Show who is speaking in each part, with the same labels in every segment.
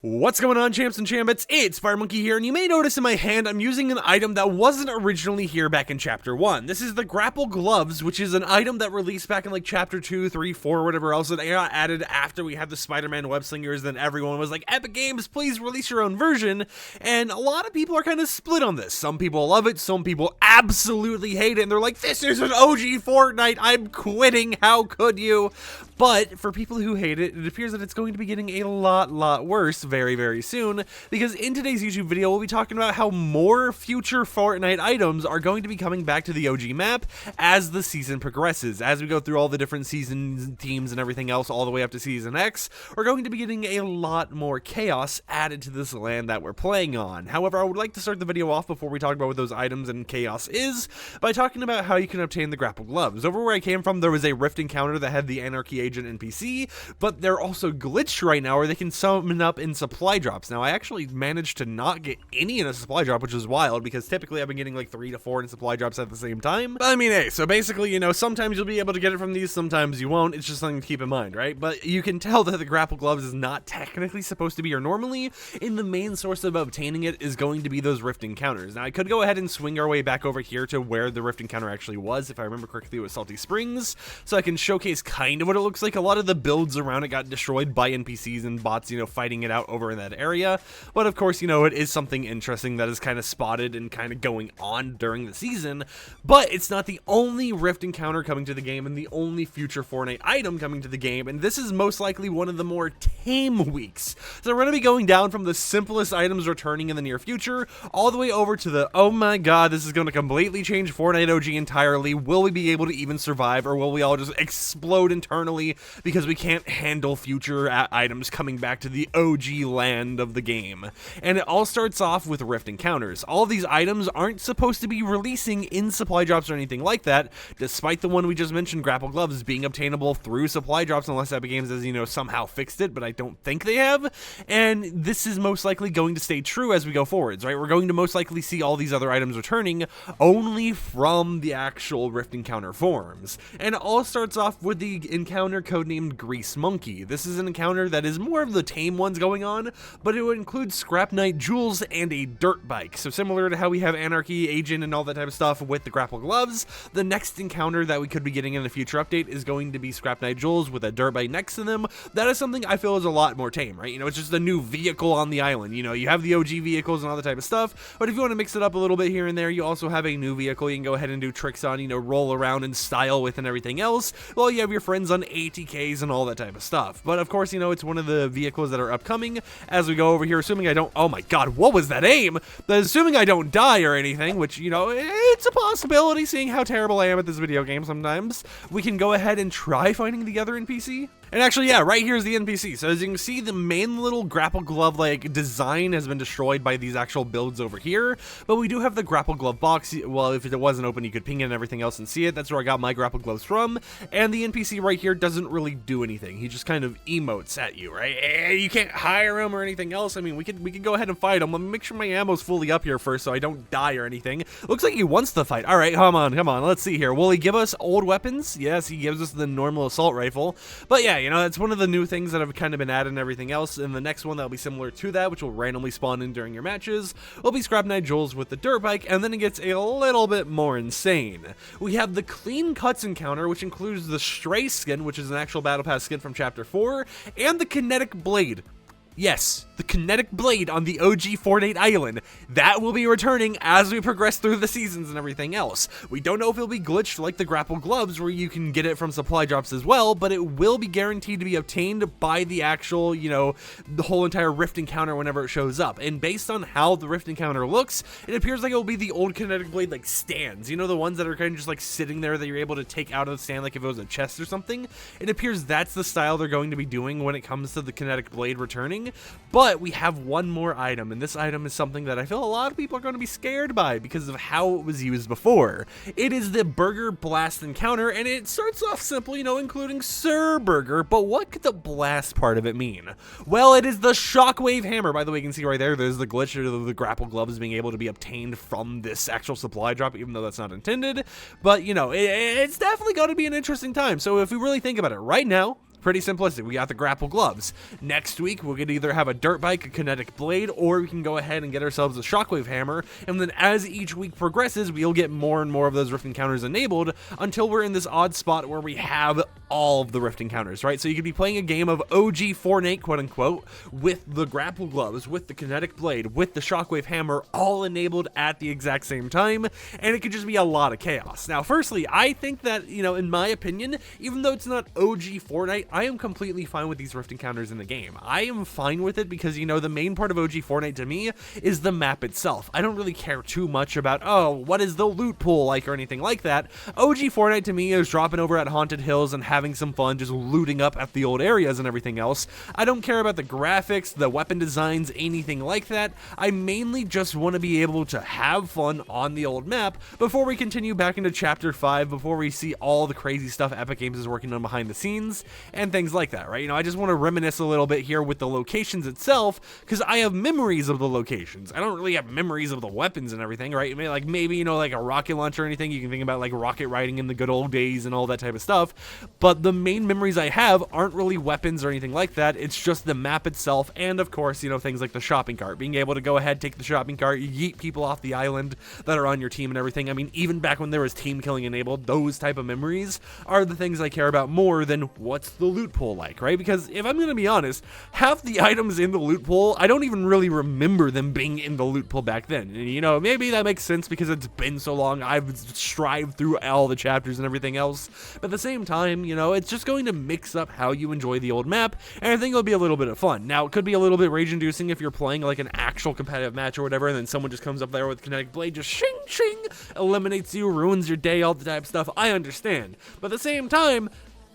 Speaker 1: What's going on, champs and chambits? It's FireMonkey here, and you may notice in my hand I'm using an item that wasn't originally here back in Chapter 1. This is the Grapple Gloves, which is an item that released back in like Chapter 2, 3, 4, whatever else, that got added after we had the Spider-Man web slingers. Then everyone was like, Epic Games, please release your own version, and a lot of people are kind of split on this. Some people love it, some people absolutely hate it, and they're like, this is an OG Fortnite, I'm quitting, how could you? But for people who hate it, it appears that it's going to be getting a lot worse very soon, because in today's YouTube video we'll be talking about how more future Fortnite items are going to be coming back to the OG map as the season progresses. As we go through all the different seasons, teams, and everything else all the way up to Season X, we're going to be getting a lot more chaos added to this land that we're playing on. However, I would like to start the video off before we talk about what those items and chaos is, by talking about how you can obtain the Grapple Gloves. Over where I came from, there was a Rift encounter that had the Anarchy Agent NPC, but they're also glitched right now where they can summon up in supply drops. Now, I actually managed to not get any in a supply drop, which is wild, because typically I've been getting like 3 to 4 in supply drops at the same time. But I mean, hey, so basically, you know, sometimes you'll be able to get it from these, sometimes you won't. It's just something to keep in mind, right? But you can tell that the Grapple Gloves is not technically supposed to be, or normally, in the main source of obtaining it is going to be those Rift encounters. Now, I could go ahead and swing our way back over here to where the Rift encounter actually was. If I remember correctly, it was Salty Springs, so I can showcase kind of what it looks like. A lot of the builds around it got destroyed by NPCs and bots, you know, fighting it out over in that area. But of course, you know, it is something interesting that is kind of spotted and kind of going on during the season. But it's not the only Rift encounter coming to the game and the only future Fortnite item coming to the game, and this is most likely one of the more tame weeks. So we're going to be going down from the simplest items returning in the near future all the way over to the, oh my god, this is going to completely change Fortnite OG entirely. Will we be able to even survive, or will we all just explode internally because we can't handle future items coming back to the OG land of the game? And it all starts off with Rift encounters. All of these items aren't supposed to be releasing in supply drops or anything like that, despite the one we just mentioned, Grapple Gloves, being obtainable through supply drops, unless Epic Games has, you know, somehow fixed it, but I don't think they have. And this is most likely going to stay true as we go forwards, right? We're going to most likely see all these other items returning only from the actual Rift encounter forms. And it all starts off with the encounter codenamed Grease Monkey. This is an encounter that is more of the tame ones going on, but it would include Scrap Knight Jewels and a dirt bike. So similar to how we have Anarchy Agent and all that type of stuff with the Grapple Gloves, the next encounter that we could be getting in a future update is going to be Scrap Knight Jewels with a dirt bike next to them. That is something I feel is a lot more tame, right? You know, it's just a new vehicle on the island. You know, you have the OG vehicles and all that type of stuff, but if you want to mix it up a little bit here and there, you also have a new vehicle you can go ahead and do tricks on, you know, roll around and style with and everything else, while you have your friends on ATKs and all that type of stuff. But of course, you know, it's one of the vehicles that are upcoming as we go over here, assuming I don't, oh my god, what was that aim? But assuming I don't die or anything, which, you know, it's a possibility seeing how terrible I am at this video game sometimes, we can go ahead and try finding the other NPC. And actually, yeah, right here's the NPC. So as you can see, the main little Grapple Glove like design has been destroyed by these actual builds over here, but we do have the Grapple Glove box. Well, if it wasn't open, you could ping it and everything else and see it. That's where I got my Grapple Gloves from. And the NPC right here doesn't really do anything. He just kind of emotes at you, right? You can't hire him or anything else. I mean, we could go ahead and fight him. Let me make sure my ammo's fully up here first so I don't die or anything. Looks like he wants to fight. All right, come on. Let's see here. Will he give us old weapons? Yes, he gives us the normal assault rifle. But yeah, you know, that's one of the new things that have kind of been added and everything else. And the next one that'll be similar to that, which will randomly spawn in during your matches, will be Scrap Knight Jewels with the dirt bike, and then it gets a little bit more insane. We have the Clean Cuts encounter, which includes the Stray skin, which is an actual Battle Pass skin from Chapter 4, and the Kinetic Blade. Yes, the Kinetic Blade on the OG Fortnite Island. That will be returning as we progress through the seasons and everything else. We don't know if it'll be glitched like the Grapple Gloves where you can get it from supply drops as well, but it will be guaranteed to be obtained by the actual, you know, the whole entire Rift encounter whenever it shows up. And based on how the Rift encounter looks, it appears like it will be the old Kinetic Blade like stands. You know, the ones that are kind of just like sitting there that you're able to take out of the stand like if it was a chest or something. It appears that's the style they're going to be doing when it comes to the Kinetic Blade returning. But we have one more item, and this item is something that I feel a lot of people are going to be scared by because of how it was used before. It is the Burger Blast encounter, and it starts off simple, you know, including Sir Burger, but what could the blast part of it mean? Well, it is the Shockwave hammer. By the way, you can see right there's the glitch of the Grapple Gloves being able to be obtained from this actual supply drop, even though that's not intended. But, you know, it's definitely going to be an interesting time. So if we really think about it right now, Pretty simplistic. We got the grapple gloves. Next week, we'll get either have a dirt bike, a kinetic blade, or we can go ahead and get ourselves a shockwave hammer. And then as each week progresses, we'll get more and more of those rift encounters enabled until we're in this odd spot where we have all of the rift encounters, right? So you could be playing a game of OG Fortnite, quote unquote, with the grapple gloves, with the kinetic blade, with the shockwave hammer, all enabled at the exact same time. And it could just be a lot of chaos. Now, firstly, I think that, in my opinion, even though it's not OG Fortnite, I am completely fine with these rift encounters in the game. I am fine with it because, the main part of OG Fortnite to me is the map itself. I don't really care too much about, oh, what is the loot pool like or anything like that. OG Fortnite to me is dropping over at Haunted Hills and having some fun just looting up at the old areas and everything else. I don't care about the graphics, the weapon designs, anything like that. I mainly just want to be able to have fun on the old map before we continue back into Chapter 5, before we see all the crazy stuff Epic Games is working on behind the scenes, and things like that, right? I just want to reminisce a little bit here with the locations itself, because I have memories of the locations. I don't really have memories of the weapons and everything, right? Maybe, like a rocket launcher or anything, you can think about like rocket riding in the good old days and all that type of stuff, but the main memories I have aren't really weapons or anything like that. It's just the map itself, and of course, things like the shopping cart, being able to go ahead, take the shopping cart, yeet people off the island that are on your team and everything. Even back when there was team killing enabled, those type of memories are the things I care about more than what's the loot pool like, right? Because if I'm gonna be honest, half the items in the loot pool, I don't even really remember them being in the loot pool back then. And maybe that makes sense because it's been so long, I've strived through all the chapters and everything else, but at the same time, it's just going to mix up how you enjoy the old map, and I think it'll be a little bit of fun. Now, it could be a little bit rage-inducing if you're playing like an actual competitive match or whatever, and then someone just comes up there with kinetic blade, just shing, shing, eliminates you, ruins your day, all the type of stuff. I understand, but at the same time,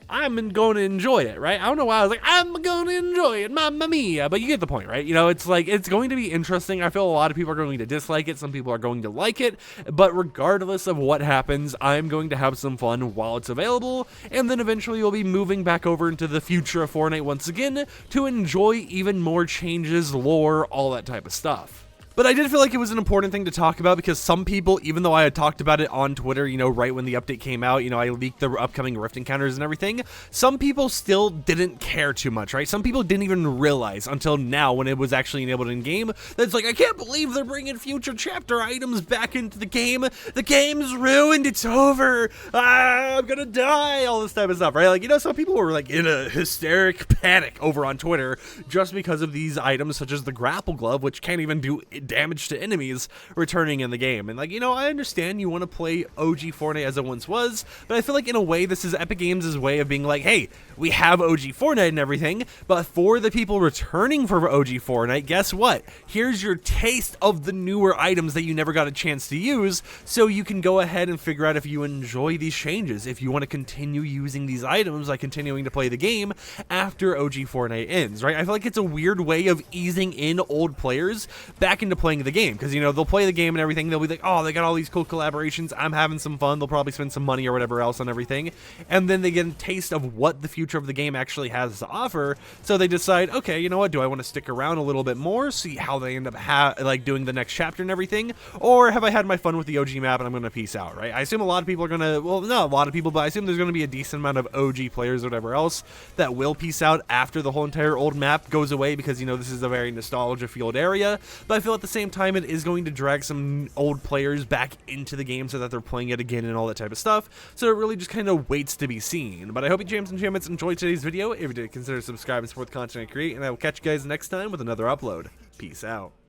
Speaker 1: I'm going to enjoy it, right? I don't know why I was like, I'm going to enjoy it, mamma mia, but you get the point, right? It's like, it's going to be interesting. I feel a lot of people are going to dislike it. Some people are going to like it, but regardless of what happens, I'm going to have some fun while it's available, and then eventually you'll be moving back over into the future of Fortnite once again to enjoy even more changes, lore, all that type of stuff. But I did feel like it was an important thing to talk about because some people, even though I had talked about it on Twitter, right when the update came out, I leaked the upcoming rift encounters and everything, some people still didn't care too much, right? Some people didn't even realize until now when it was actually enabled in-game that it's like, I can't believe they're bringing future chapter items back into the game. The game's ruined. It's over. I'm gonna die. All this type of stuff, right? Some people were like in a hysteric panic over on Twitter just because of these items such as the grapple glove, which can't even do damage to enemies returning in the game. And I understand you want to play OG Fortnite as it once was, but I feel like in a way this is Epic Games' way of being like, hey, we have OG Fortnite and everything, but for the people returning for OG Fortnite, guess what? Here's your taste of the newer items that you never got a chance to use, so you can go ahead and figure out if you enjoy these changes, if you want to continue using these items, like continuing to play the game after OG Fortnite ends, right? I feel like it's a weird way of easing in old players back into playing the game, because they'll play the game and everything, they'll be like, oh, they got all these cool collaborations, I'm having some fun, they'll probably spend some money or whatever else on everything, and then they get a taste of what the future of the game actually has to offer, so they decide, okay, you know what, do I want to stick around a little bit more, see how they end up doing the next chapter and everything, or have I had my fun with the OG map and I'm gonna peace out, right? I assume a lot of people are gonna, well, not a lot of people, but I assume there's gonna be a decent amount of OG players or whatever else that will peace out after the whole entire old map goes away, because this is a very nostalgia fueled area, but I feel at the same time it is going to drag some old players back into the game so that they're playing it again and all that type of stuff, so it really just kind of waits to be seen. But I hope you champs and champions enjoyed today's video. If you did, consider subscribing and support the content I create, and I will catch you guys next time with another upload. Peace out.